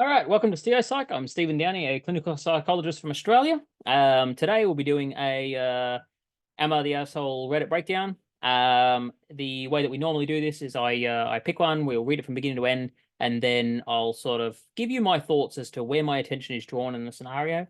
All right, welcome to Steo Psych. I'm Stephen Downey, a clinical psychologist from Australia. Today we'll be doing a Am I the Asshole Reddit breakdown. The way that we normally do this is I pick one, we'll read it from beginning to end, and then I'll sort of give you my thoughts as to where my attention is drawn in the scenario.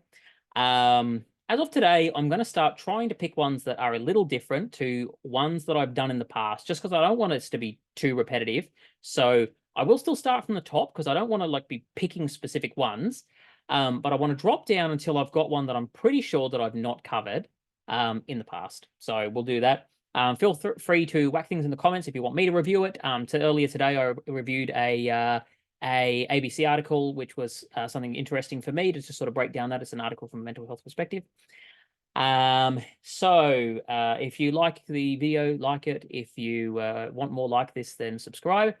As of today, I'm going to start trying to pick ones that are a little different to ones that I've done in the past, just because I don't want this to be too repetitive. So I will still start from the top because I don't want to be picking specific ones. But I want to drop down until I've got one that I'm pretty sure that I've not covered in the past. So we'll do that. Feel free to whack things in the comments if you want me to review it. Earlier today, I reviewed a ABC article, which was something interesting for me to just sort of break down that. It's an article from a mental health perspective. If you like the video, like it. If you want more like this, then subscribe.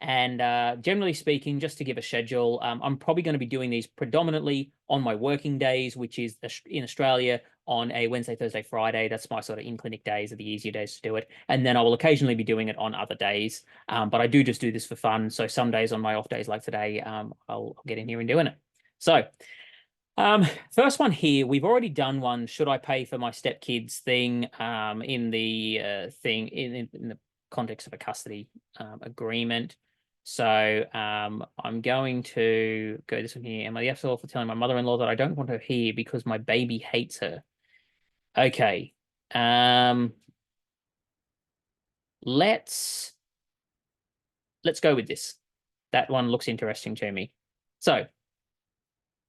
And generally speaking, just to give a schedule, I'm probably going to be doing these predominantly on my working days, which is in Australia on a Wednesday, Thursday, Friday. That's my sort of in-clinic days are the easier days to do it. And then I will occasionally be doing it on other days. But I do just do this for fun. So some days on my off days like today, I'll get in here and doing it. So first one here, we've already done one. Should I pay for my stepkids thing in the in the context of a custody agreement? So I'm going to go this one here. Am I the asshole for telling my mother-in-law that I don't want her here because my baby hates her? Okay. Let's go with this. That one looks interesting to me. So,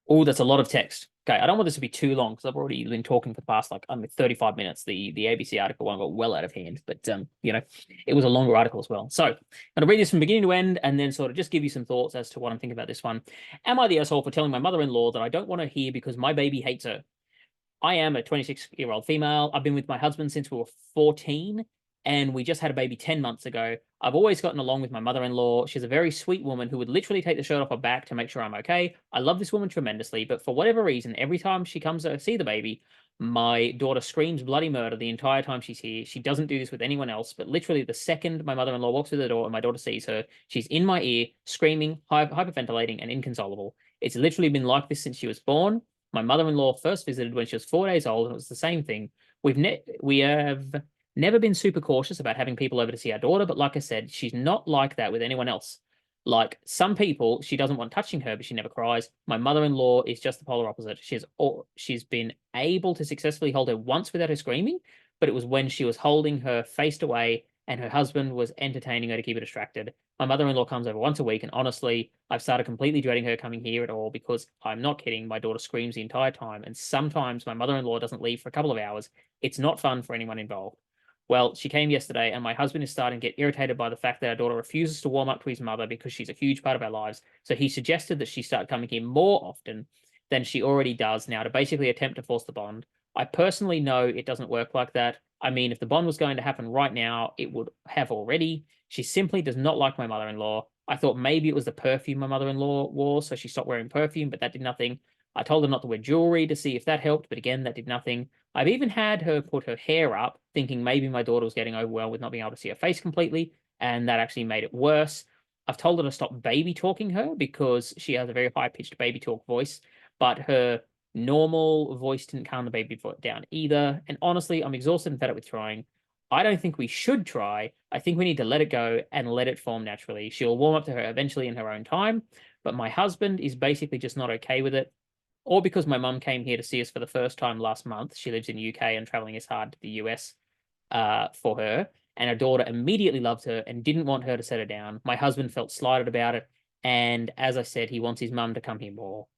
oh, that's a lot of text. Okay, I don't want this to be too long because I've already been talking for the past 35 minutes. The ABC article one got well out of hand, but it was a longer article as well. So I'm gonna read this from beginning to end and then sort of just give you some thoughts as to what I'm thinking about this one. Am I the asshole for telling my mother-in-law that I don't want her here because my baby hates her? I am a 26-year-old female. I've been with my husband since we were 14, and we just had a baby 10 months ago. I've always gotten along with my mother-in-law. She's a very sweet woman who would literally take the shirt off her back to make sure I'm okay. I love this woman tremendously, but for whatever reason, every time she comes to see the baby, my daughter screams bloody murder the entire time she's here. She doesn't do this with anyone else, but literally the second my mother-in-law walks through the door and my daughter sees her, she's in my ear, screaming, hyperventilating, and inconsolable. It's literally been like this since she was born. My mother-in-law first visited when she was 4 days old, and it was the same thing. We have never been super cautious about having people over to see our daughter, but like I said, she's not like that with anyone else. Like some people, she doesn't want touching her, but she never cries. My mother-in-law is just the polar opposite. She's been able to successfully hold her once without her screaming, but it was when she was holding her faced away and her husband was entertaining her to keep her distracted. My mother-in-law comes over once a week, and honestly, I've started completely dreading her coming here at all because I'm not kidding. My daughter screams the entire time, and sometimes my mother-in-law doesn't leave for a couple of hours. It's not fun for anyone involved. Well, she came yesterday, and my husband is starting to get irritated by the fact that our daughter refuses to warm up to his mother because she's a huge part of our lives. So he suggested that she start coming here more often than she already does now to basically attempt to force the bond. I personally know it doesn't work like that. I mean, if the bond was going to happen right now, it would have already. She simply does not like my mother-in-law. I thought maybe it was the perfume my mother-in-law wore, so she stopped wearing perfume, but that did nothing. I told her not to wear jewelry to see if that helped, but again, that did nothing. I've even had her put her hair up, thinking maybe my daughter was getting overwhelmed with not being able to see her face completely, and that actually made it worse. I've told her to stop baby talking her because she has a very high-pitched baby talk voice, but her normal voice didn't calm the baby down either. And honestly, I'm exhausted and fed up with trying. I don't think we should try. I think we need to let it go and let it form naturally. She'll warm up to her eventually in her own time, but my husband is basically just not okay with it. Or because my mum came here to see us for the first time last month. She lives in the UK and traveling is hard to the US for her. And her daughter immediately loved her and didn't want her to set her down. My husband felt slighted about it. And as I said, he wants his mum to come here more.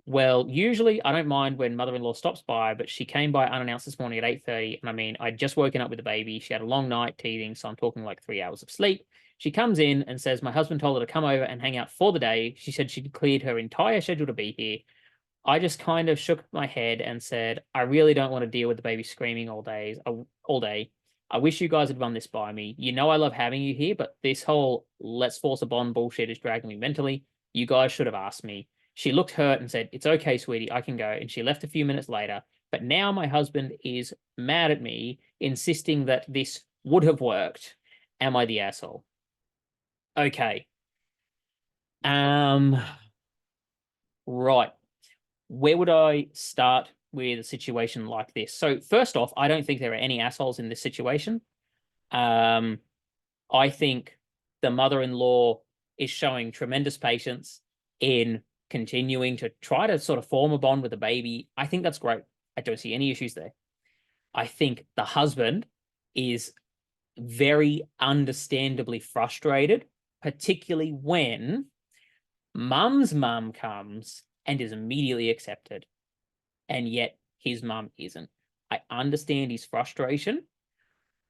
Well, usually I don't mind when mother-in-law stops by, but she came by unannounced this morning at 8:30. And I mean, I'd just woken up with the baby. She had a long night teething, so I'm talking like 3 hours of sleep. She comes in and says my husband told her to come over and hang out for the day. She said she'd cleared her entire schedule to be here. I just kind of shook my head and said, I really don't want to deal with the baby screaming all day. I wish you guys had run this by me. You know I love having you here, but this whole let's force a bond bullshit is dragging me mentally. You guys should have asked me. She looked hurt and said, it's okay, sweetie, I can go. And she left a few minutes later. But now my husband is mad at me, insisting that this would have worked. Am I the asshole? Okay. Um, Right. Where would I start with a situation like this? So first off, I don't think there are any assholes in this situation. Um, I think the mother-in-law is showing tremendous patience in continuing to try to sort of form a bond with the baby. I think that's great. I don't see any issues there. I think the husband is very understandably frustrated, particularly when mum's mum comes and is immediately accepted, and yet his mum isn't. I understand his frustration.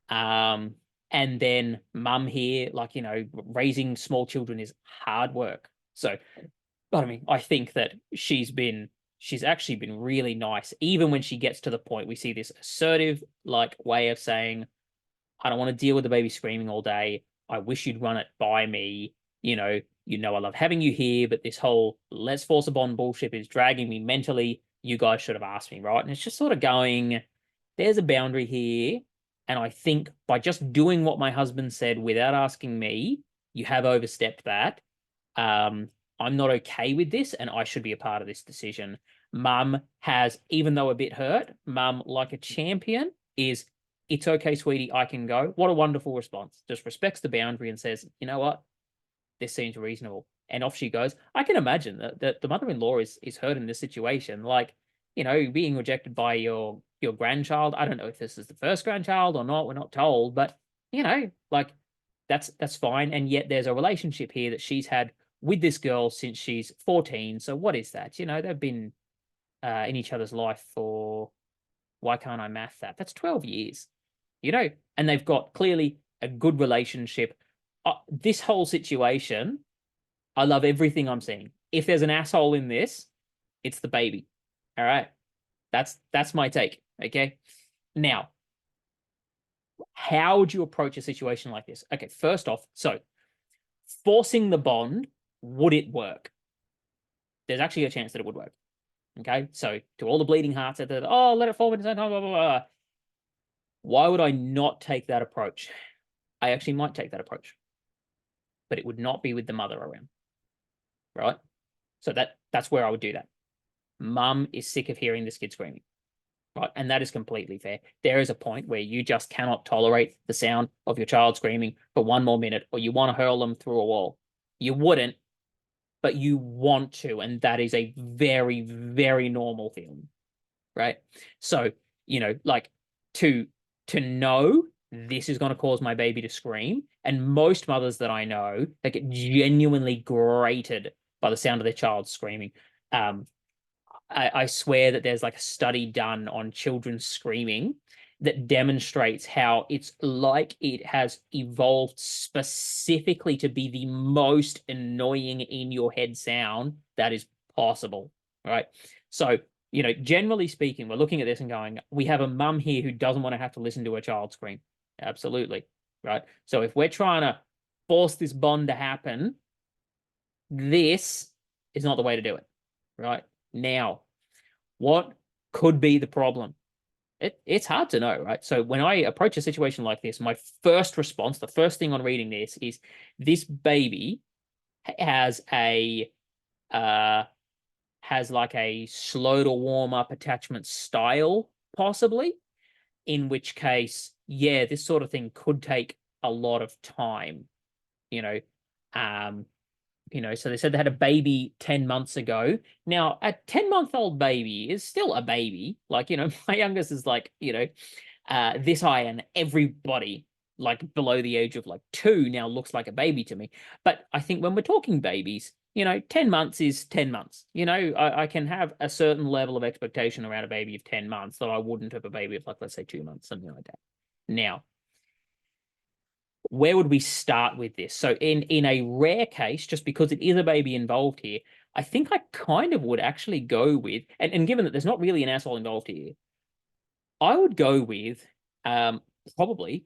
Um, and then mum here, like, raising small children is hard work. So, but I mean, I think that she's actually been really nice, even when she gets to the point we see this assertive, like, way of saying, I don't want to deal with the baby screaming all day. I wish you'd run it by me. I love having you here, but this whole let's force a bond bullshit is dragging me mentally. You guys should have asked me, right? And it's just sort of going, there's a boundary here. And I think by just doing what my husband said without asking me, you have overstepped that. I'm not okay with this, and I should be a part of this decision. Mum has, even though a bit hurt, mum, like a champion, is, it's okay, sweetie, I can go. What a wonderful response. Just respects the boundary and says, you know what? This seems reasonable. And off she goes. I can imagine that the mother-in-law is hurt in this situation. Like, being rejected by your grandchild. I don't know if this is the first grandchild or not. We're not told, but like, that's fine. And yet there's a relationship here that she's had with this girl since she's 14. So what is that? They've been in each other's life for, why can't I math that? That's 12 years, and they've got clearly a good relationship. This whole situation, I love everything I'm seeing. If there's an asshole in this, it's the baby. All right. That's my take. Okay. Now, how would you approach a situation like this? Okay, first off, so forcing the bond, would it work? There's actually a chance that it would work. Okay, so to all the bleeding hearts that, oh, let it fall into time, blah, blah, blah. Why would I not take that approach? I actually might take that approach, but it would not be with the mother around, right? So that's where I would do that. Mum is sick of hearing this kid screaming, right? And that is completely fair. There is a point where you just cannot tolerate the sound of your child screaming for one more minute, or you want to hurl them through a wall. You wouldn't, but you want to, and that is a very, very normal feeling, right? So, like, to know this is going to cause my baby to scream, and most mothers that I know, they get genuinely grated by the sound of their child screaming. I swear that there's like a study done on children screaming that demonstrates how it's like it has evolved specifically to be the most annoying in your head sound that is possible, right? So, generally speaking, we're looking at this and going, we have a mum here who doesn't want to have to listen to her child scream. Absolutely, right? So if we're trying to force this bond to happen, this is not the way to do it, right? Now, what could be the problem? It's hard to know, right? So when I approach a situation like this, my first response, the first thing on reading this baby has like a slow to warm up attachment style, possibly, in which case, yeah, this sort of thing could take a lot of time, so they said they had a baby 10 months ago. Now, a 10-month-old baby is still a baby. Like, my youngest is like, this high, and everybody like below the age of like 2 now looks like a baby to me. But I think when we're talking babies, 10 months is 10 months. I can have a certain level of expectation around a baby of 10 months that I wouldn't have a baby of, like, let's say 2 months, something like that. Now, where would we start with this? So in a rare case, just because it is a baby involved here, I think I kind of would actually go with, and given that there's not really an asshole involved here, I would go with probably,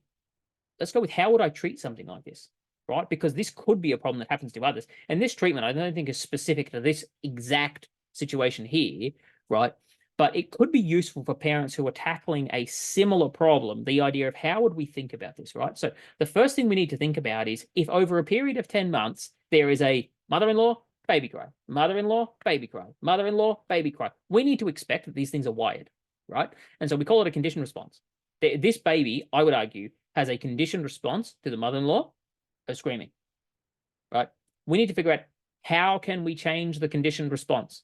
let's go with, how would I treat something like this, right? Because this could be a problem that happens to others. And this treatment, I don't think is specific to this exact situation here, right? But it could be useful for parents who are tackling a similar problem, the idea of how would we think about this, right? So the first thing we need to think about is, if over a period of 10 months, there is a mother-in-law baby cry. Mother-in-law, baby cry. Mother-in-law, baby cry. We need to expect that these things are wired, right? And so we call it a conditioned response. This baby, I would argue, has a conditioned response to the mother-in-law of screaming, right? We need to figure out how can we change the conditioned response,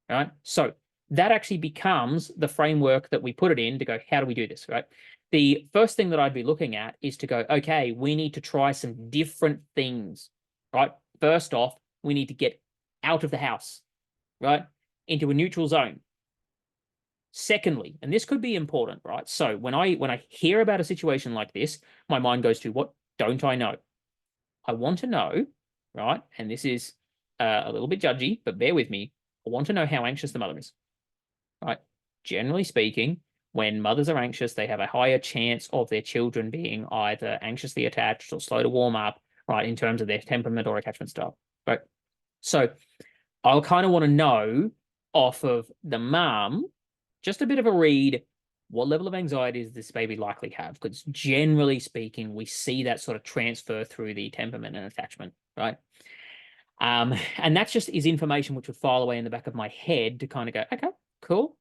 right? So that actually becomes the framework that we put it in to go, how do we do this, right? The first thing that I'd be looking at is to go, okay, we need to try some different things, right? First off, we need to get out of the house, right? Into a neutral zone. Secondly, and this could be important, right? So when I hear about a situation like this, my mind goes to, what don't I know? I want to know, right? And this is a little bit judgy, but bear with me. I want to know how anxious the mother is, right? Generally speaking, when mothers are anxious, they have a higher chance of their children being either anxiously attached or slow to warm up, right? In terms of their temperament or attachment style, right? So I'll kind of want to know off of the mum, just a bit of a read, what level of anxiety does this baby likely have? Because generally speaking, we see that sort of transfer through the temperament and attachment, right? And that's just is information which would file away in the back of my head to kind of go, okay, cool,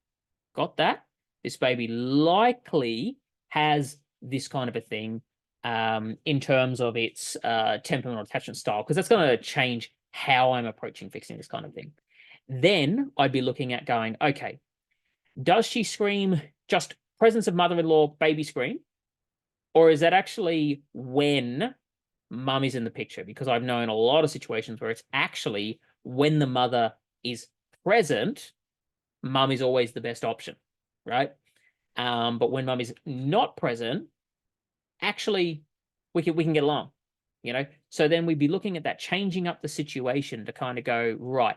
got that. This baby likely has this kind of a thing in terms of its temperament or attachment style, because that's going to change how I'm approaching fixing this kind of thing. Then I'd be looking at going, okay, does she scream just presence of mother-in-law, baby scream? Or is that actually when mum is in the picture? Because I've known a lot of situations where it's actually when the mother is present, mum is always the best option, right? But when mum is not present, actually we can get along, you know? So then we'd be looking at that, changing up the situation to kind of go, right,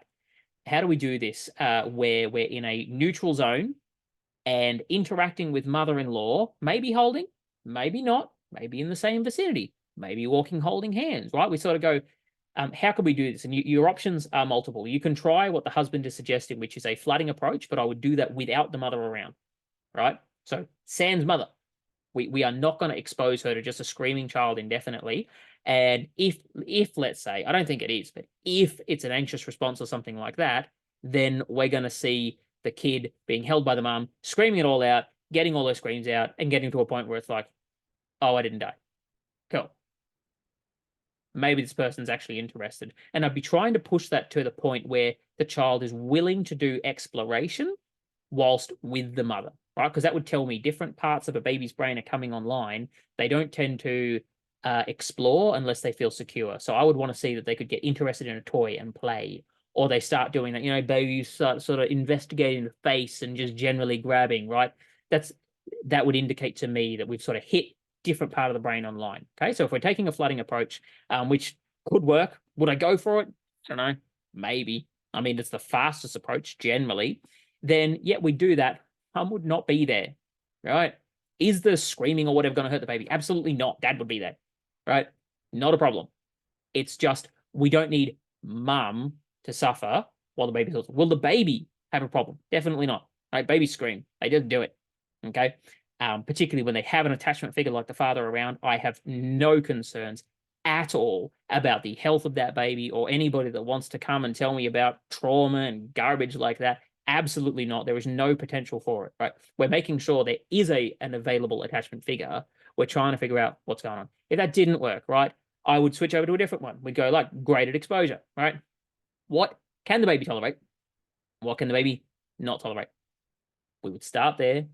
how do we do this where we're in a neutral zone and interacting with mother-in-law, maybe holding, maybe not, maybe in the same vicinity, maybe walking, holding hands, right? We sort of go, how could we do this? And your options are multiple. You can try what the husband is suggesting, which is a flooding approach, but I would do that without the mother around, right? So sans mother, we are not going to expose her to just a screaming child indefinitely. And if let's say, I don't think it is, but if it's an anxious response or something like that, then we're going to see the kid being held by the mum, screaming it all out, getting all those screams out, and getting to a point where it's like, oh, I didn't die. Cool. Maybe this person's actually interested. And I'd be trying to push that to the point where the child is willing to do exploration whilst with the mother, right? Because that would tell me different parts of a baby's brain are coming online. They don't tend to explore unless they feel secure. So I would want to see that they could get interested in a toy and play, or they start doing that, you know, babies start sort of investigating the face and just generally grabbing, right? That would indicate to me that we've sort of hit different part of the brain online. Okay, so if we're taking a flooding approach, which could work, would I go for it? I don't know, maybe. I mean, it's the fastest approach generally. Then, yeah, we do that. Mum would not be there, right? Is the screaming or whatever going to hurt the baby? Absolutely not. Dad would be there, right? Not a problem. It's just we don't need mum to suffer while the baby's also. Will the baby have a problem? Definitely not. Right? Babies scream. They just do it. Okay. Particularly when they have an attachment figure like the father around, I have no concerns at all about the health of that baby or anybody that wants to come and tell me about trauma and garbage like that. Absolutely not. There is no potential for it, right? We're making sure there is an available attachment figure. We're trying to figure out what's going on. If that didn't work, right, I would switch over to a different one. We'd go like graded exposure, right? What can the baby tolerate? What can the baby not tolerate? We would start there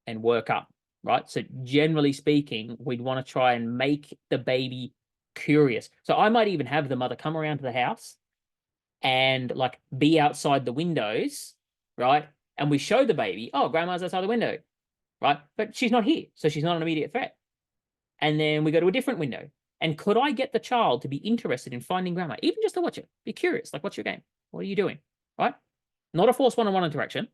and work up, right? So generally speaking, we'd want to try and make the baby curious. So I might even have the mother come around to the house and like be outside the windows, right? And we show the baby, oh, grandma's outside the window, right? But she's not here, so she's not an immediate threat. And then we go to a different window. And could I get the child to be interested in finding grandma, even just to watch it? Be curious, like, what's your game? What are you doing, right? Not a forced one-on-one interaction.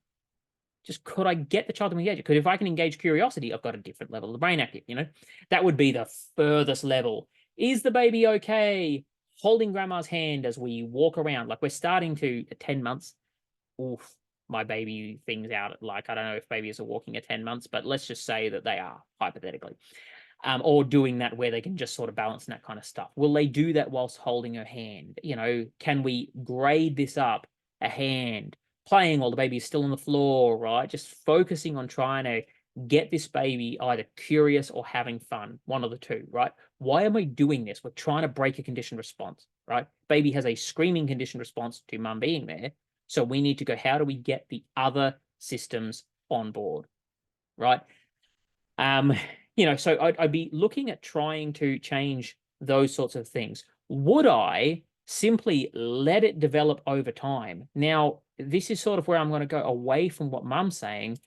Just could I get the child to engage it? Because if I can engage curiosity, I've got a different level of the brain active, you know? That would be the furthest level. Is the baby okay holding grandma's hand as we walk around? Like we're starting to, at 10 months, oof, my baby things out. Like, I don't know if babies are walking at 10 months, but let's just say that they are, hypothetically. or doing that where they can just sort of balance and that kind of stuff. Will they do that whilst holding her hand? You know, can we grade this up a hand, playing while the baby is still on the floor, right? Just focusing on trying to get this baby either curious or having fun, one of the two, right? Why am I doing this? We're trying to break a conditioned response, right? Baby has a screaming conditioned response to mum being there. So we need to go, how do we get the other systems on board, right? You know, so I'd be looking at trying to change those sorts of things. Would I simply let it develop over time? Now, this is sort of where I'm going to go away from what mum's saying.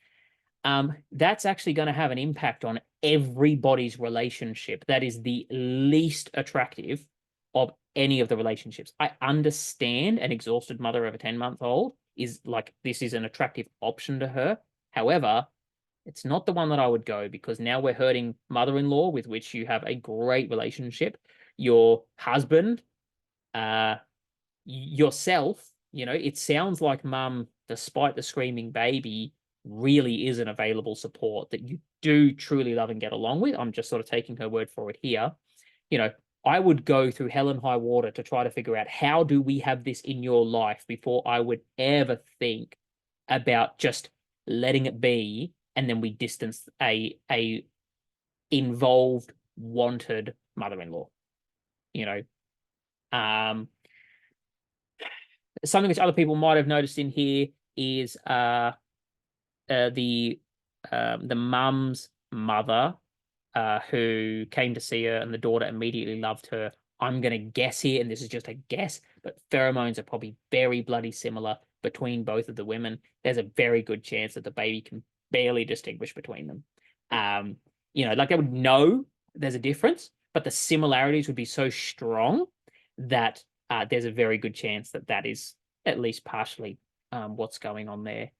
That's actually going to have an impact on everybody's relationship. That is the least attractive of any of the relationships. I understand an exhausted mother of a 10-month-old is like, this is an attractive option to her. However, it's not the one that I would go, because now we're hurting mother-in-law, with which you have a great relationship, your husband, yourself. You know, it sounds like mum, despite the screaming baby, really is an available support that you do truly love and get along with. I'm just sort of taking her word for it here. You know, I would go through hell and high water to try to figure out, how do we have this in your life, before I would ever think about just letting it be, and then we distance a involved, wanted mother-in-law. You know, something which other people might have noticed in here is the mum's mother, who came to see her, and the daughter immediately loved her. I'm going to guess here, and this is just a guess, but pheromones are probably very bloody similar between both of the women. There's a very good chance that the baby can barely distinguish between them. You know, like they would know there's a difference, but the similarities would be so strong that there's a very good chance that that is at least partially what's going on there.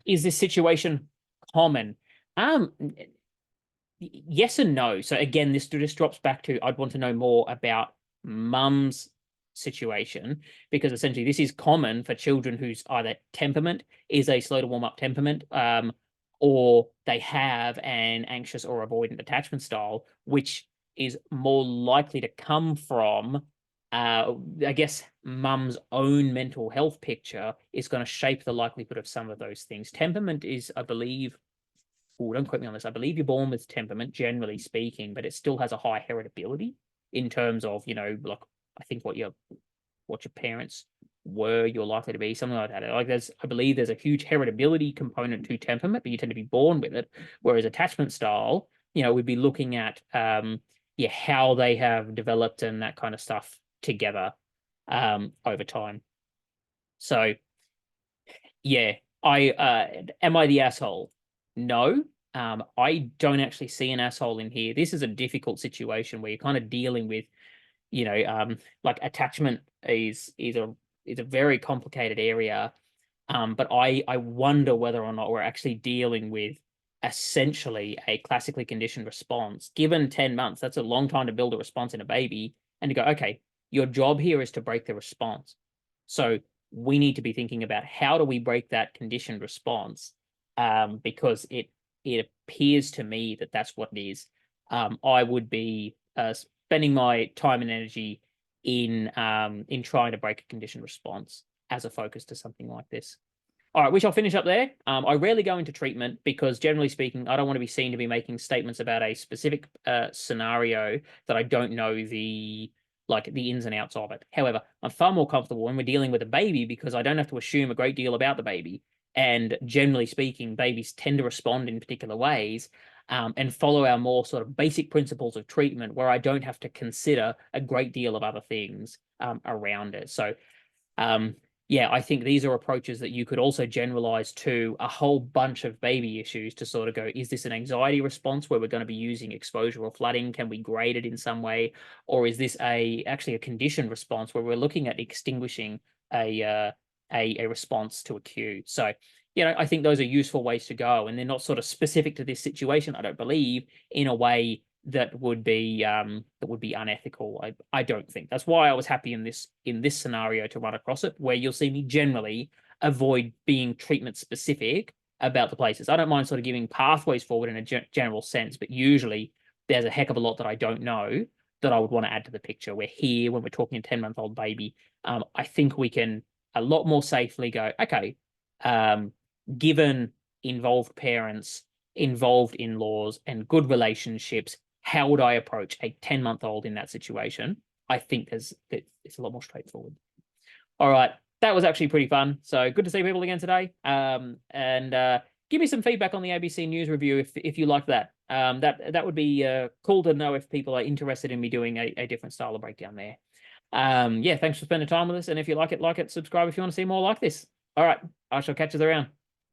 Is this situation common? Yes and no. So again, this just drops back to, I'd want to know more about mum's situation, because essentially this is common for children whose either temperament is a slow to warm up temperament, or they have an anxious or avoidant attachment style, which is more likely to come from, I guess, mum's own mental health picture is going to shape the likelihood of some of those things. Temperament is, I believe, don't quote me on this, I believe you're born with temperament, generally speaking, but it still has a high heritability in terms of, you know, like, I think what your parents were, you're likely to be, something like that. Like, I believe there's a huge heritability component to temperament, but you tend to be born with it. Whereas attachment style, you know, we'd be looking at how they have developed and that kind of stuff together over time. So yeah, am I the asshole? No. I don't actually see an asshole in here. This is a difficult situation where you're kind of dealing with, you know, like attachment is a very complicated area. But I wonder whether or not we're actually dealing with essentially a classically conditioned response. Given 10 months, that's a long time to build a response in a baby, and to go, okay, your job here is to break the response. So we need to be thinking about, how do we break that conditioned response? Because it appears to me that that's what it is. I would be spending my time and energy in trying to break a conditioned response as a focus to something like this. All right, we shall finish up there. I rarely go into treatment because, generally speaking, I don't want to be seen to be making statements about a specific scenario that I don't know the ins and outs of it. However, I'm far more comfortable when we're dealing with a baby, because I don't have to assume a great deal about the baby. And generally speaking, babies tend to respond in particular ways, and follow our more sort of basic principles of treatment, where I don't have to consider a great deal of other things around it. So yeah, I think these are approaches that you could also generalize to a whole bunch of baby issues, to sort of go, is this an anxiety response where we're going to be using exposure or flooding? Can we grade it in some way? Or is this actually a conditioned response where we're looking at extinguishing a response to a cue? So, you know, I think those are useful ways to go, and they're not sort of specific to this situation, I don't believe, in a way that would be unethical. I don't think. That's why I was happy in this scenario to run across it, where you'll see me generally avoid being treatment specific about the places. I don't mind sort of giving pathways forward in a general sense, but usually there's a heck of a lot that I don't know that I would want to add to the picture. We're here when we're talking a 10-month-old baby. I think we can a lot more safely go, okay, given involved parents, involved in-laws, and good relationships, how would I approach a 10-month-old in that situation? I think it's a lot more straightforward. All right, that was actually pretty fun. So good to see people again today. And give me some feedback on the ABC News review if you like that. That would be cool to know if people are interested in me doing a different style of breakdown there. Yeah, thanks for spending time with us. And if you like it, subscribe if you want to see more like this. All right, I shall catch you around.